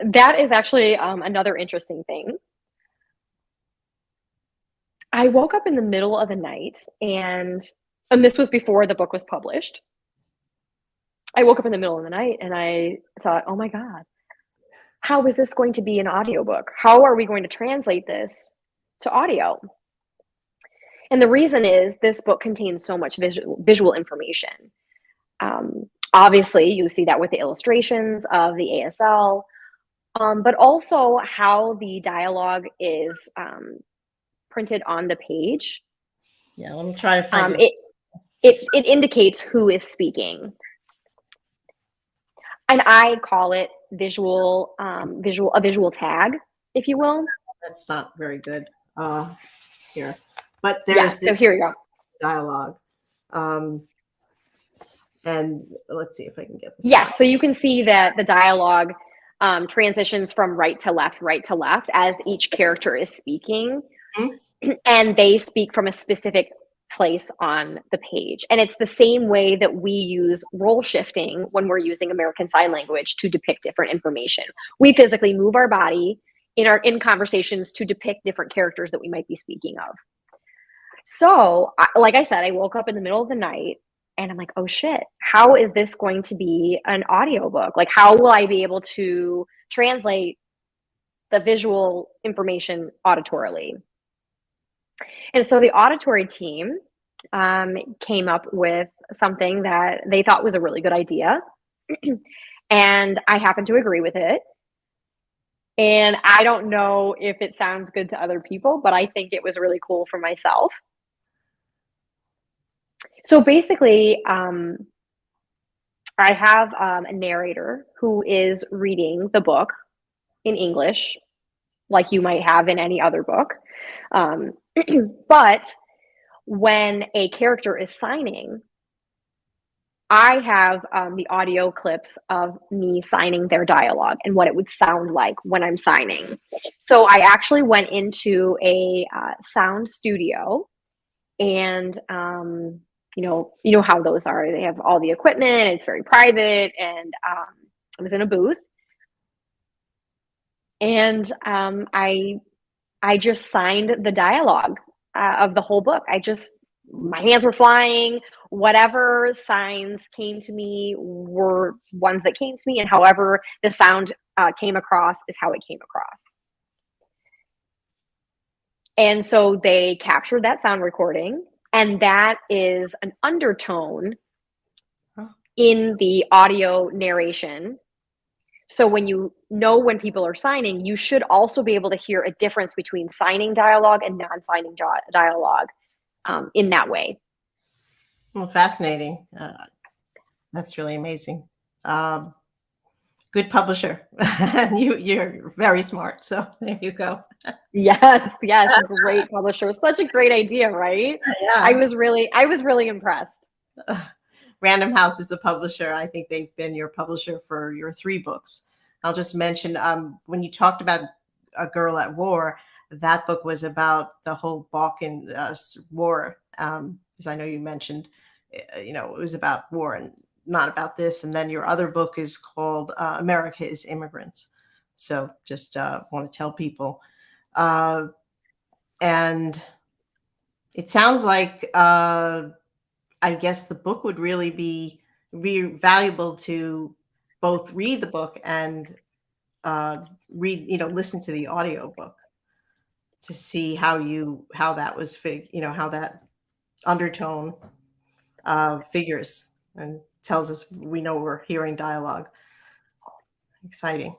that is actually another interesting thing. I woke up in the middle of the night and this was before the book was published. I woke up in the middle of the night and I thought, oh my God, how is this going to be an audiobook? How are we going to translate this to audio? And the reason is this book contains so much visual information. Obviously, you see that with the illustrations of the ASL, but also how the dialogue is printed on the page. Yeah, let me try to find it. It indicates who is speaking. And I call it a visual tag, if you will. That's not very good here. But there's so here we go. Dialogue. And let's see if I can get this. Yes, so you can see that the dialogue transitions from right to left as each character is speaking. Mm-hmm. And they speak from a specific place on the page. And it's the same way that we use role shifting when we're using American Sign Language to depict different information. We physically move our body in conversations to depict different characters that we might be speaking of. So, like I said, I woke up in the middle of the night and I'm like, oh shit, how is this going to be an audiobook? Like, how will I be able to translate the visual information auditorily? And so the auditory team came up with something that they thought was a really good idea. And I happen to agree with it. And I don't know if it sounds good to other people, but I think it was really cool for myself. So basically, I have a narrator who is reading the book in English, like you might have in any other book. But when a character is signing, I have the audio clips of me signing their dialogue and what it would sound like when I'm signing. So I actually went into a sound studio, and you know how those are. They have all the equipment. It's very private, and I was in a booth, and I just signed the dialogue of the whole book. My hands were flying. Whatever signs came to me were ones that came to me, and however the sound came across is how it came across. And so they captured that sound recording, and that is an undertone in the audio narration. So when you know when people are signing, you should also be able to hear a difference between signing dialogue and non-signing dialogue in that way. Well, fascinating. That's really amazing. Good publisher. You're very smart. So there you go. Yes, great publisher. Such a great idea, right? Yeah. I was really impressed. Random House is the publisher. I think they've been your publisher for your 3 books. I'll just mention when you talked about A Girl at War, that book was about the whole Balkan war. As I know you mentioned, it was about war and not about this. And then your other book is called America is Immigrants. So just want to tell people. And it sounds like, I guess the book would really be valuable to both read the book and listen to the audiobook to see how that was how that undertone figures and tells us we know we're hearing dialogue. Exciting.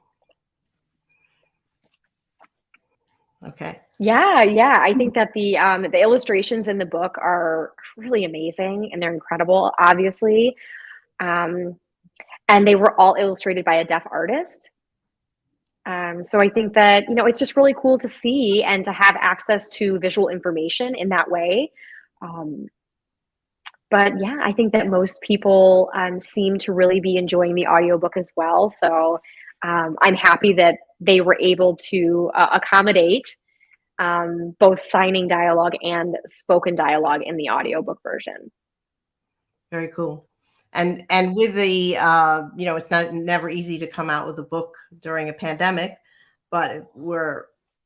Okay. Yeah. I think that the illustrations in the book are really amazing, and they're incredible, obviously. And they were all illustrated by a deaf artist. So I think that, it's just really cool to see and to have access to visual information in that way. But yeah, I think that most people seem to really be enjoying the audiobook as well. So I'm happy that they were able to accommodate both signing dialogue and spoken dialogue in the audiobook version. Very cool. And with the, it's never easy to come out with a book during a pandemic, but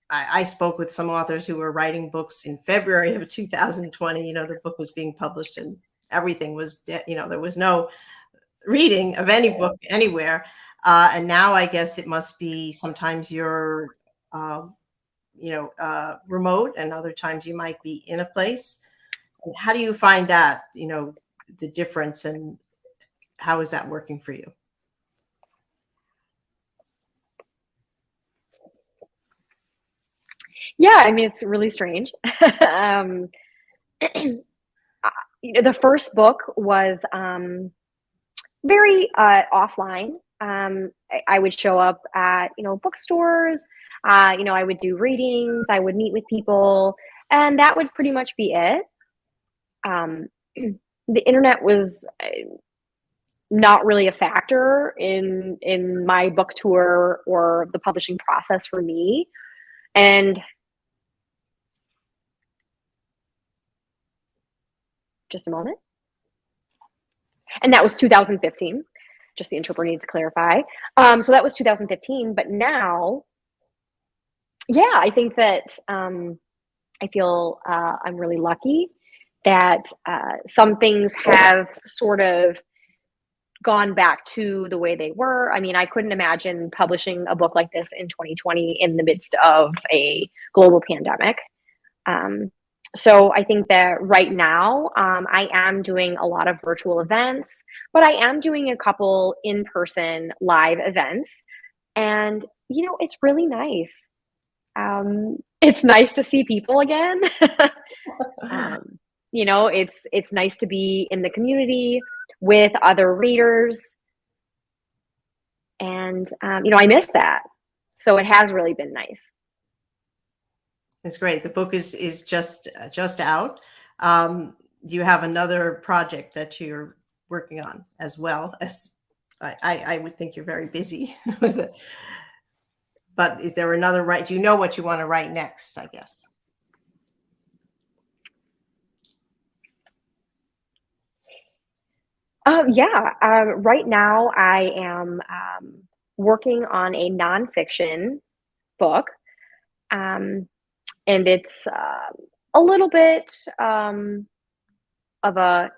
I spoke with some authors who were writing books in February of 2020. The book was being published and everything was, there was no reading of any book anywhere. And now I guess it must be sometimes you're, remote, and other times you might be in a place. And how do you find that, the difference, and how is that working for you? Yeah, I mean, it's really strange. The first book was very offline. I would show up at, bookstores. I would do readings. I would meet with people, and that would pretty much be it. The internet was not really a factor in my book tour or the publishing process for me. And just a moment. And that was 2015. Just the interpreter needed to clarify. So that was 2015. But now, yeah, I think that I feel I'm really lucky that some things have sort of gone back to the way they were. I mean, I couldn't imagine publishing a book like this in 2020 in the midst of a global pandemic. So I think that right now I am doing a lot of virtual events, but I am doing a couple in-person live events. And, it's really nice. It's nice to see people again. It's nice to be in the community with other readers. And, I miss that. So it has really been nice. It's great. The book is just out. Do you have another project that you're working on as well? As I would think you're very busy with it. But is there another do you know what you want to write next, I guess? Yeah. Right now I am working on a nonfiction book. And it's a little bit of a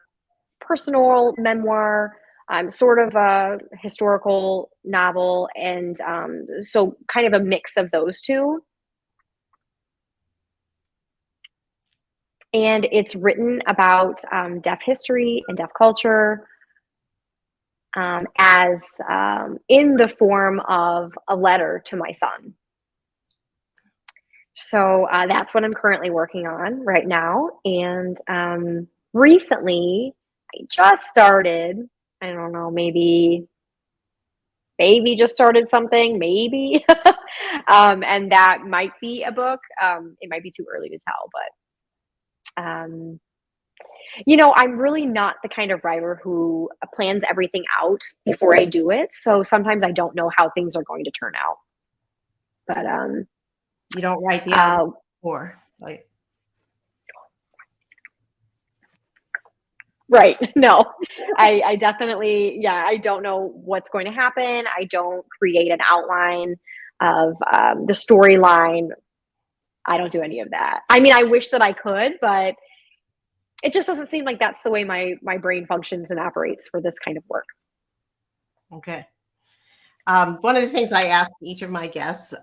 personal memoir, sort of a historical novel, and so kind of a mix of those two. And it's written about deaf history and deaf culture as in the form of a letter to my son. So that's what I'm currently working on right now. And recently, I just started, I don't know, maybe just started something, maybe. And that might be a book. It might be too early to tell, but, I'm really not the kind of writer who plans everything out before I do it. So sometimes I don't know how things are going to turn out. But, you don't write the album before, like. Right. No, I definitely, I don't know what's going to happen. I don't create an outline of the storyline. I don't do any of that. I mean, I wish that I could, but it just doesn't seem like that's the way my brain functions and operates for this kind of work. Okay. One of the things I ask each of my guests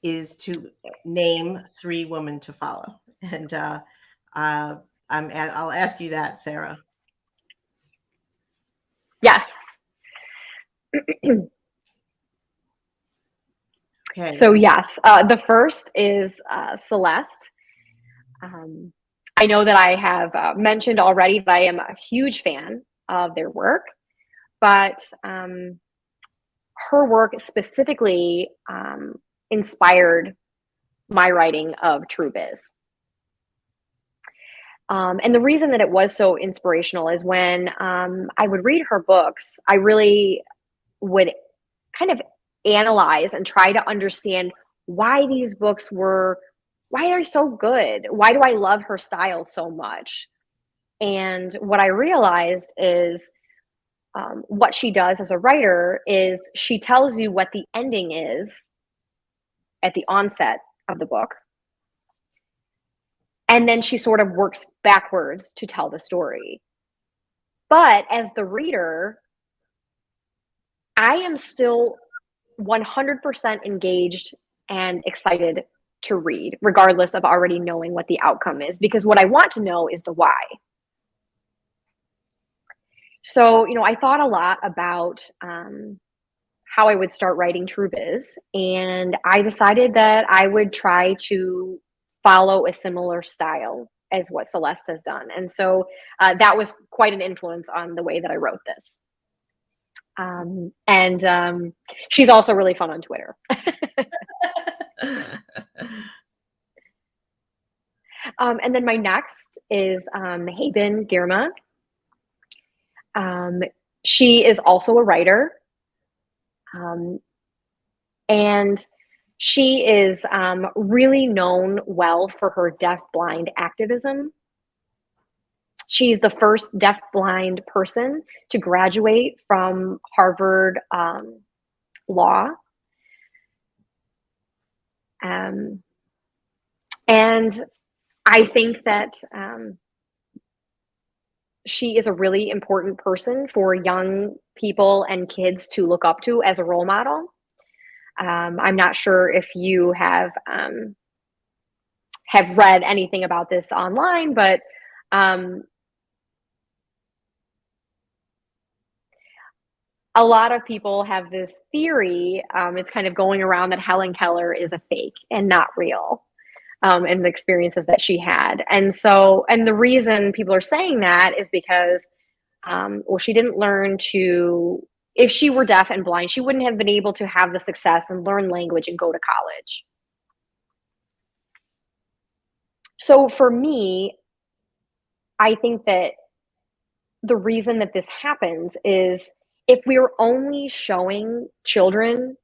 is to name 3 women to follow. And I'll ask you that, Sara. Yes. Okay. So yes, the first is Celeste. I know that I have mentioned already that I am a huge fan of their work, but her work specifically inspired my writing of True Biz. And the reason that it was so inspirational is when I would read her books, I really would kind of analyze and try to understand why these books why they're so good. Why do I love her style so much? And what I realized is what she does as a writer is she tells you what the ending is at the onset of the book. And then she sort of works backwards to tell the story. But as the reader, I am still 100% engaged and excited to read, regardless of already knowing what the outcome is, because what I want to know is the why. So, I thought a lot about how I would start writing True Biz, and I decided that I would try to follow a similar style as what Celeste has done. And so that was quite an influence on the way that I wrote this. And she's also really fun on Twitter. And then my next is Haben Girma. She is also a writer. And she is really known well for her deaf-blind activism. She's the first deaf-blind person to graduate from Harvard Law. And I think that she is a really important person for young people and kids to look up to as a role model. I'm not sure if you have read anything about this online, but a lot of people have this theory, it's kind of going around, that Helen Keller is a fake and not real, and the experiences that she had. And the reason people are saying that is because, she didn't learn to, if she were deaf and blind, she wouldn't have been able to have the success and learn language and go to college. So for me, I think that the reason that this happens is, if we were only showing children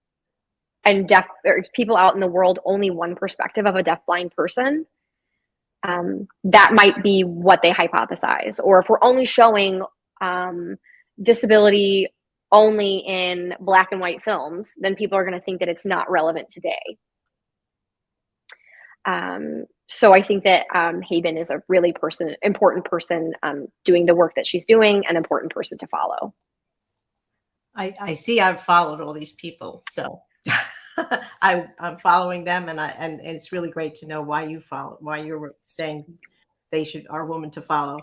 and deaf or people out in the world only one perspective of a deaf-blind person, that might be what they hypothesize. Or if we're only showing disability only in black and white films, then people are going to think that it's not relevant today. So I think that Haben is a really important person doing the work that she's doing, an important person to follow. I see I've followed all these people, so I'm following them, and it's really great to know why you're saying they are a woman to follow.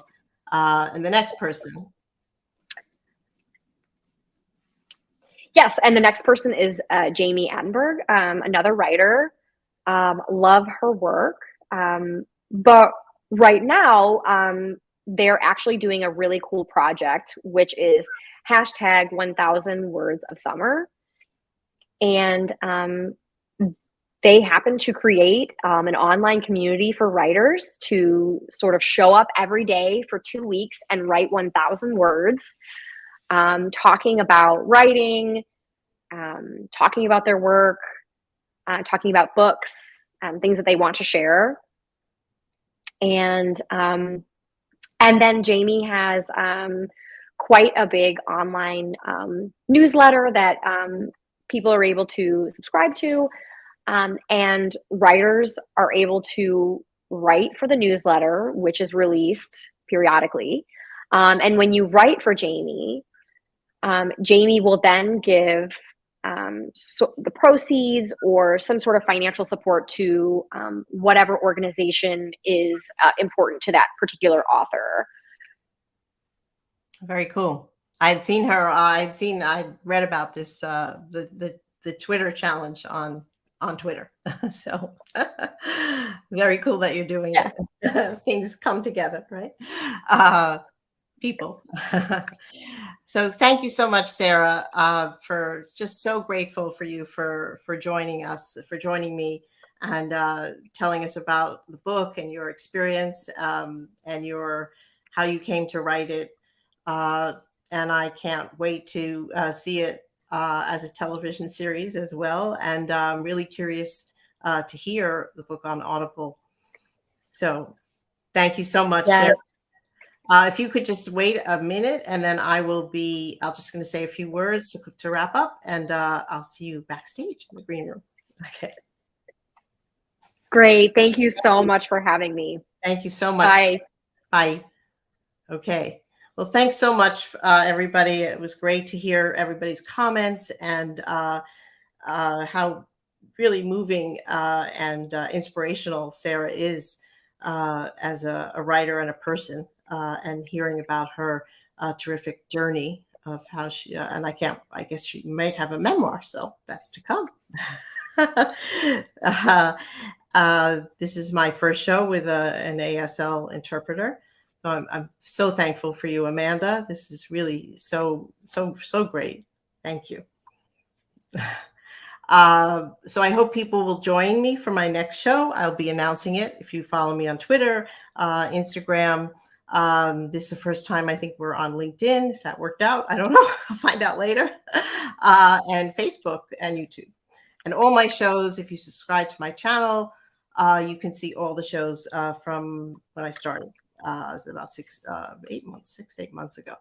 And the next person. Yes, and the next person is Jamie Attenberg, another writer. Love her work, but right now they're actually doing a really cool project, which is #1000 words of summer. And they happen to create an online community for writers to sort of show up every day for 2 weeks and write 1,000 words, talking about writing, talking about their work, talking about books, things that they want to share. And then Jamie has quite a big online newsletter that people are able to subscribe to, and writers are able to write for the newsletter, which is released periodically. And when you write for Jamie, Jamie will then give the proceeds or some sort of financial support to whatever organization is important to that particular author. Very cool. I'd seen her. I'd read about this, the Twitter challenge on Twitter. So very cool that you're doing it. Things come together, right? People. So thank you so much, Sara, for just so grateful for you for joining us, for joining me, and telling us about the book and your experience, and how you came to write it. And I can't wait to see it as a television series as well. And I'm really curious to hear the book on Audible. So thank you so much, Yes. Sara. If you could just wait a minute, and then I'm just going to say a few words to wrap up, and I'll see you backstage in the green room. Okay. Great. Thank you so much for having me. Thank you so much. Bye. Bye. Okay. Well, thanks so much, everybody. It was great to hear everybody's comments and how really moving and inspirational Sara is as a writer and a person, and hearing about her terrific journey of how she, and I guess she might have a memoir, so that's to come. uh, this is my first show with an ASL interpreter. So I'm so thankful for you, Amanda. This is really so great. Thank you. So I hope people will join me for my next show. I'll be announcing it if you follow me on Twitter, Instagram. This is the first time I think we're on LinkedIn. If that worked out, I don't know. I'll find out later. And Facebook and YouTube. And all my shows, if you subscribe to my channel, you can see all the shows from when I started. It was about 8 months ago.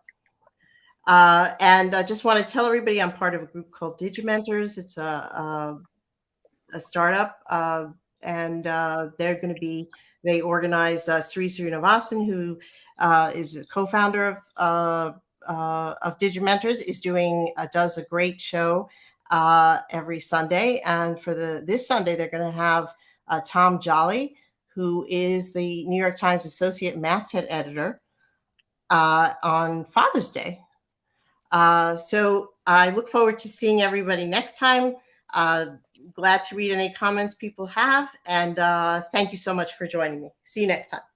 And I just want to tell everybody I'm part of a group called Digimentors. It's a startup, and they're going to be. They organize Sri Srinivasan, who is a co-founder of Digimentors, does a great show every Sunday. And for this Sunday, they're going to have Tom Jolly, who is the New York Times Associate Masthead Editor, on Father's Day. So I look forward to seeing everybody next time. Glad to read any comments people have. And thank you so much for joining me. See you next time.